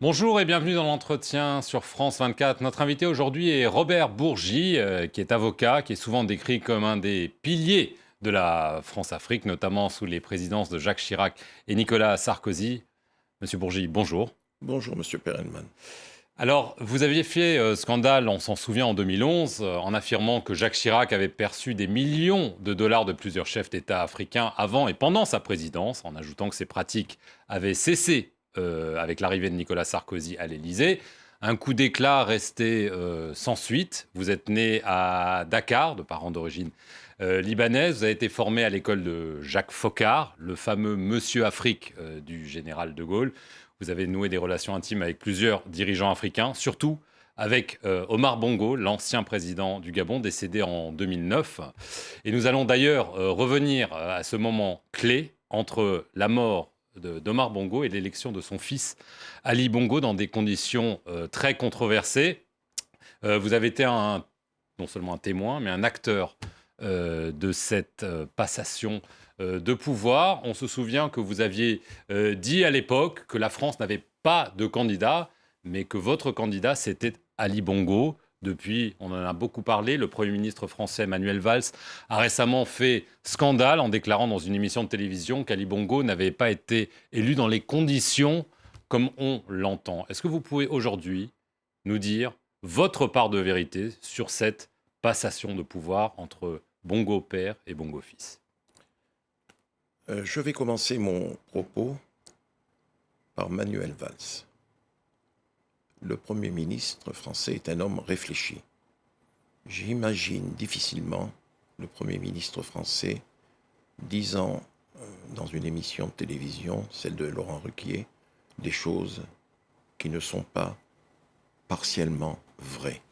Bonjour et bienvenue dans l'entretien sur France 24. Notre invité aujourd'hui est Robert Bourgi, qui est avocat, qui est souvent décrit comme un des piliers de la France-Afrique, notamment sous les présidences de Jacques Chirac et Nicolas Sarkozy. Monsieur Bourgi, bonjour. Bonjour, Monsieur Perelman. Alors, vous aviez fait scandale, on s'en souvient, en 2011, en affirmant que Jacques Chirac avait perçu des millions de dollars de plusieurs chefs d'État africains avant et pendant sa présidence, en ajoutant que ces pratiques avaient cessé avec l'arrivée de Nicolas Sarkozy à l'Élysée. Un coup d'éclat resté sans suite. Vous êtes né à Dakar, de parents d'origine libanaise. Vous avez été formé à l'école de Jacques Foccart, le fameux Monsieur Afrique du général de Gaulle. Vous avez noué des relations intimes avec plusieurs dirigeants africains, surtout avec Omar Bongo, l'ancien président du Gabon, décédé en 2009. Et nous allons d'ailleurs revenir à ce moment clé entre la mort d'Omar Bongo et l'élection de son fils Ali Bongo dans des conditions très controversées. Vous avez été non seulement un témoin, mais un acteur de cette passation de pouvoir. On se souvient que vous aviez dit à l'époque que la France n'avait pas de candidat, mais que votre candidat, c'était Ali Bongo. Depuis, on en a beaucoup parlé. Le Premier ministre français, Manuel Valls, a récemment fait scandale en déclarant dans une émission de télévision qu'Ali Bongo n'avait pas été élu dans les conditions comme on l'entend. Est-ce que vous pouvez aujourd'hui nous dire votre part de vérité sur cette passation de pouvoir entre Bongo père et Bongo fils? Je vais commencer mon propos par Manuel Valls. Le Premier ministre français est un homme réfléchi. J'imagine difficilement le Premier ministre français disant dans une émission de télévision, celle de Laurent Ruquier, des choses qui ne sont pas partiellement vraies.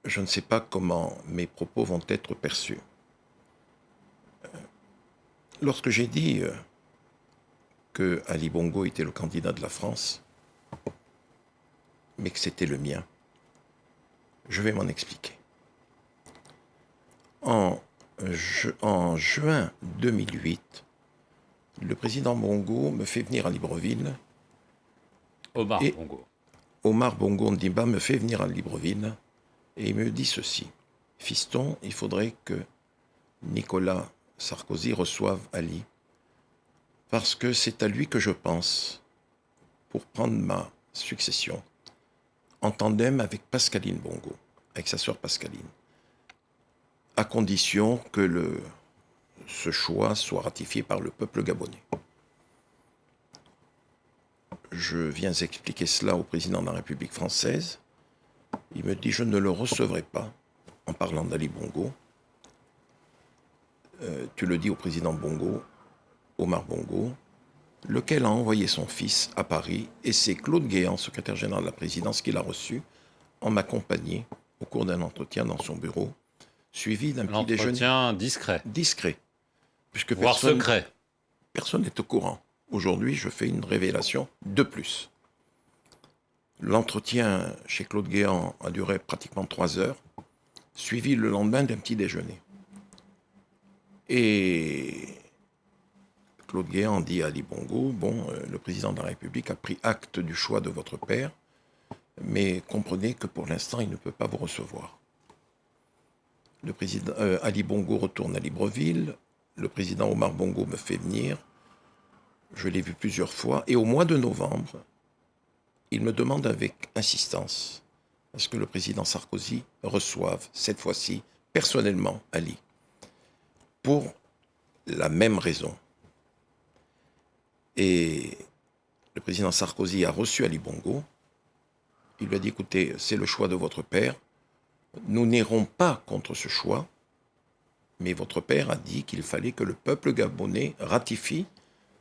Je ne sais pas comment mes propos vont être perçus. Lorsque j'ai dit que Ali Bongo était le candidat de la France, mais que c'était le mien, je vais m'en expliquer. En juin 2008, le président Bongo me fait venir à Libreville. Omar et Bongo. Omar Bongo Ndimba me fait venir à Libreville et il me dit ceci. Fiston, il faudrait que Nicolas Sarkozy reçoive Ali, parce que c'est à lui que je pense pour prendre ma succession, en tandem avec Pascaline Bongo, avec sa sœur Pascaline, à condition que ce choix soit ratifié par le peuple gabonais. Je viens expliquer cela au président de la République française. Il me dit, je ne le recevrai pas en parlant d'Ali Bongo. Tu le dis au président Bongo, Omar Bongo, lequel a envoyé son fils à Paris, et c'est Claude Guéant, secrétaire général de la présidence, qui l'a reçu en ma compagnie au cours d'un entretien dans son bureau, suivi d'un petit déjeuner. Entretien discret. Discret. Puisque Voire secret. Personne n'est au courant. Aujourd'hui, je fais une révélation de plus. L'entretien chez Claude Guéant a duré pratiquement 3 heures, suivi le lendemain d'un petit déjeuner. Et Claude Guéant dit à Ali Bongo, le président de la République a pris acte du choix de votre père, mais comprenez que pour l'instant, il ne peut pas vous recevoir. Le président Ali Bongo retourne à Libreville, le président Omar Bongo me fait venir, je l'ai vu plusieurs fois, et au mois de novembre, il me demande avec insistance à ce que le président Sarkozy reçoive, cette fois-ci, personnellement, Ali, pour la même raison. Et le président Sarkozy a reçu Ali Bongo. Il lui a dit, écoutez, c'est le choix de votre père. Nous n'irons pas contre ce choix, mais votre père a dit qu'il fallait que le peuple gabonais ratifie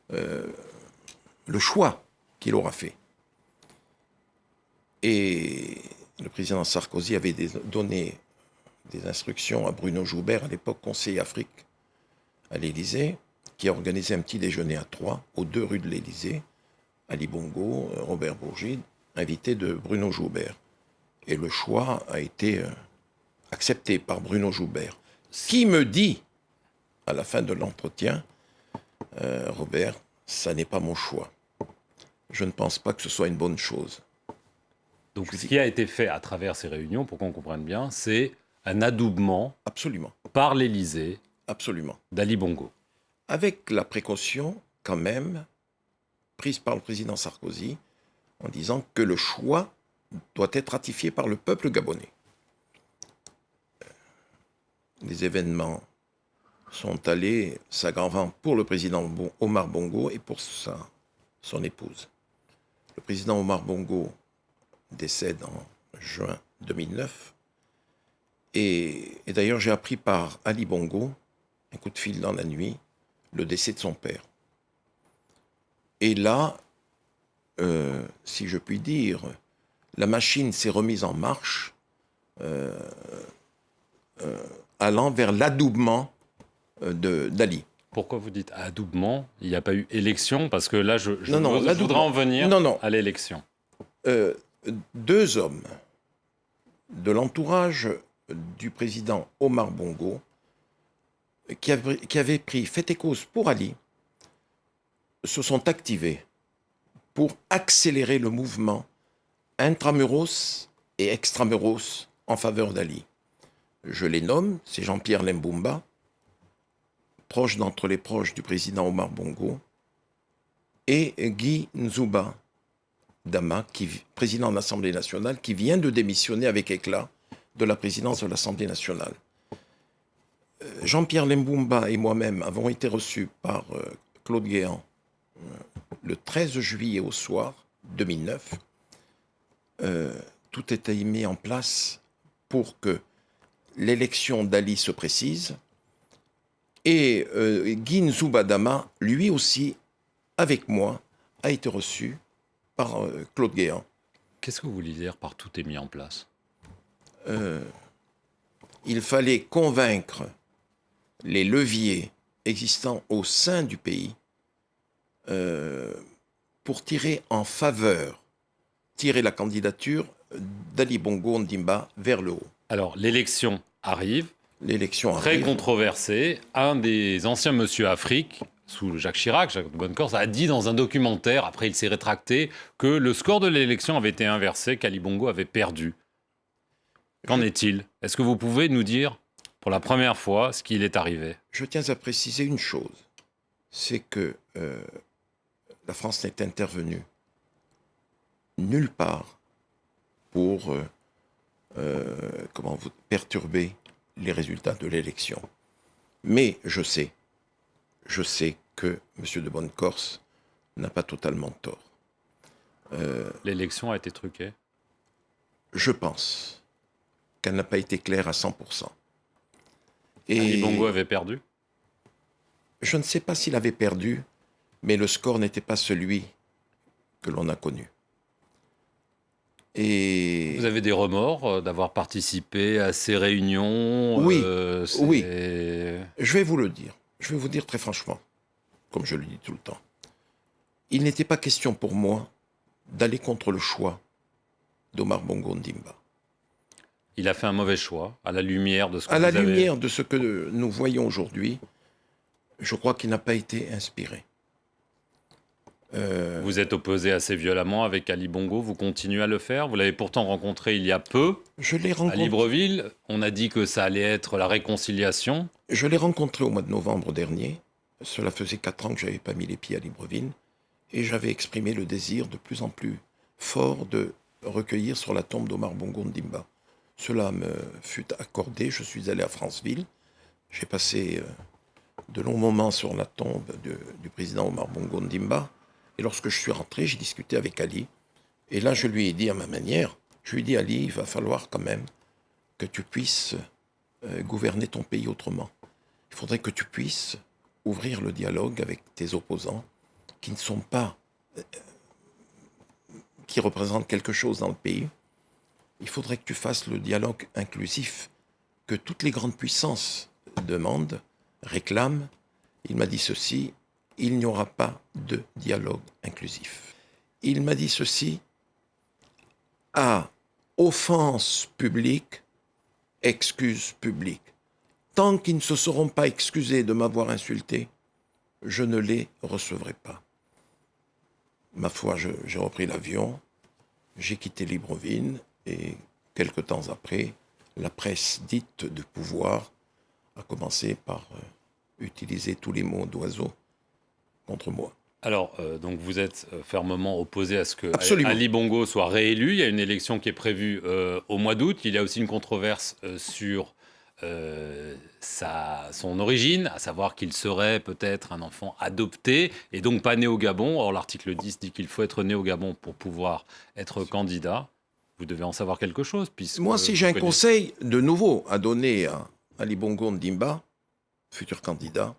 le choix qu'il aura fait. Et le président Sarkozy avait donné des instructions à Bruno Joubert, à l'époque conseiller Afrique à l'Élysée, qui a organisé un petit déjeuner à 3, aux 2 rues de l'Élysée, Ali Bongo, Robert Bourgi, invité de Bruno Joubert. Et le choix a été accepté par Bruno Joubert, qui me dit, à la fin de l'entretien, Robert, ça n'est pas mon choix. je ne pense pas que ce soit une bonne chose. Donc ce qui a été fait à travers ces réunions, pour qu'on comprenne bien, c'est un adoubement Absolument, par l'Élysée absolument. d'Ali Bongo. Avec la précaution, quand même, prise par le président Sarkozy, en disant que le choix doit être ratifié par le peuple gabonais. Les événements sont allés s'aggravant pour le président Omar Bongo et pour son épouse. Le président Omar Bongo décède en juin 2009. Et d'ailleurs, j'ai appris par Ali Bongo, un coup de fil dans la nuit, le décès de son père. Et là, si je puis dire, la machine s'est remise en marche, allant vers l'adoubement d'Ali. Pourquoi vous dites adoubement? Il n'y a pas eu élection? Parce que là, je Non, voudrais en venir non. à l'élection. Deux hommes de l'entourage du président Omar Bongo qui avaient pris fait et cause pour Ali se sont activés pour accélérer le mouvement intramuros et extramuros en faveur d'Ali. Je les nomme, c'est Jean-Pierre Lembumba, proche d'entre les proches du président Omar Bongo, et Guy Nzouba Dama, président de l'Assemblée nationale, qui vient de démissionner avec éclat de la présidence de l'Assemblée nationale. Jean-Pierre Lembumba et moi-même avons été reçus par Claude Guéant le 13 juillet au soir 2009. Tout était mis en place pour que l'élection d'Ali se précise. Et Guy Nzouba Dama, lui aussi, avec moi, a été reçu par Claude Guéant. Qu'est-ce que vous voulez dire par tout est mis en place? Il fallait convaincre les leviers existants au sein du pays pour tirer la candidature d'Ali Bongo Ondimba vers le haut. Alors, l'élection arrive. L'élection très arrive. controversée. Un des anciens Monsieur Afrique, sous Jacques Chirac, Jacques de Bonnecorse, a dit dans un documentaire, après il s'est rétracté, que le score de l'élection avait été inversé, qu'Ali Bongo avait perdu. Qu'en est-il? Est-ce que vous pouvez nous dire, pour la première fois, ce qu'il est arrivé? Je tiens à préciser une chose, c'est que la France n'est intervenue nulle part pour perturber les résultats de l'élection. Mais je sais que M. de Bonnecorse n'a pas totalement tort. L'élection a été truquée? Je pense qu'elle n'a pas été claire à 100%. Et Ali Bongo avait perdu? Je ne sais pas s'il avait perdu, mais le score n'était pas celui que l'on a connu. Et vous avez des remords d'avoir participé à ces réunions? Oui, oui. Je vais vous le dire. Je vais vous dire très franchement, comme je le dis tout le temps. Il n'était pas question pour moi d'aller contre le choix d'Omar Bongo Ondimba. Il a fait un mauvais choix, à la lumière de ce que À la lumière de ce que nous voyons aujourd'hui, je crois qu'il n'a pas été inspiré. Vous êtes opposé assez violemment avec Ali Bongo, vous continuez à le faire. Vous l'avez pourtant rencontré il y a peu, je l'ai rencontré à Libreville. On a dit que ça allait être la réconciliation. Je l'ai rencontré au mois de novembre dernier. Cela faisait 4 ans que je n'avais pas mis les pieds à Libreville. Et j'avais exprimé le désir de plus en plus fort de recueillir sur la tombe d'Omar Bongo Ondimba. Cela me fut accordé. Je suis allé à Franceville. J'ai passé de longs moments sur la tombe du président Omar Bongo Ondimba. Et lorsque je suis rentré, j'ai discuté avec Ali. Et là, je lui ai dit à ma manière, je lui ai dit, Ali, il va falloir quand même que tu puisses gouverner ton pays autrement. Il faudrait que tu puisses ouvrir le dialogue avec tes opposants qui ne sont pas... qui représentent quelque chose dans le pays. Il faudrait que tu fasses le dialogue inclusif que toutes les grandes puissances demandent, réclament. Il m'a dit ceci, il n'y aura pas de dialogue inclusif. Il m'a dit ceci, à offense publique, excuse publique. Tant qu'ils ne se seront pas excusés de m'avoir insulté, je ne les recevrai pas. ma foi, j'ai repris l'avion, j'ai quitté Libreville et quelque temps après, la presse dite de pouvoir a commencé par utiliser tous les mots d'oiseau contre moi. Alors, donc vous êtes fermement opposé à ce que Absolument. Ali Bongo soit réélu. Il y a une élection qui est prévue au mois d'août. Il y a aussi une controverse sur son origine, à savoir qu'il serait peut-être un enfant adopté et donc pas né au Gabon. Or, l'article 10 dit qu'il faut être né au Gabon pour pouvoir être candidat. Vous devez en savoir quelque chose, puisque Moi, si j'ai un conseil de nouveau à donner à Ali Bongo Ndimba, futur candidat,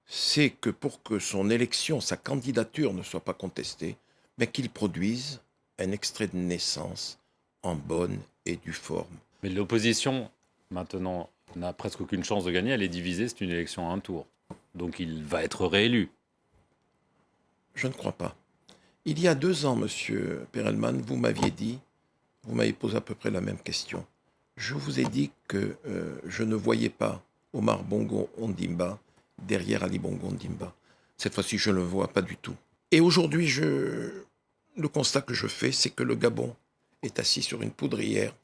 c'est que pour que son élection, sa candidature ne soit pas contestée, mais qu'il produise un extrait de naissance en bonne et due forme. Mais l'opposition, maintenant, n'a presque aucune chance de gagner. Elle est divisée, c'est une élection à un tour. Donc il va être réélu. Je ne crois pas. Il y a 2 ans, monsieur Perelman, vous m'avez posé à peu près la même question. Je vous ai dit que je ne voyais pas Omar Bongo Ondimba derrière Ali Bongo Ondimba. Cette fois-ci, je ne le vois pas du tout. Et aujourd'hui, le constat que je fais, c'est que le Gabon est assis sur une poudrière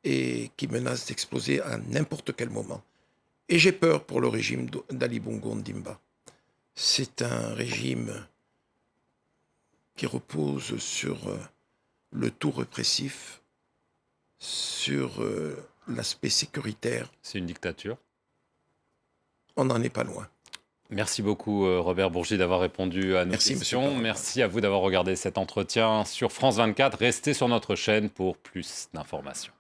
et qui menace d'exploser à n'importe quel moment. Et j'ai peur pour le régime d'Ali Bongo Ondimba. C'est un régime qui repose sur le tout répressif, sur l'aspect sécuritaire. C'est une dictature. On n'en est pas loin. Merci beaucoup Robert Bourgi d'avoir répondu à nos questions. Merci à vous d'avoir regardé cet entretien sur France 24. Restez sur notre chaîne pour plus d'informations.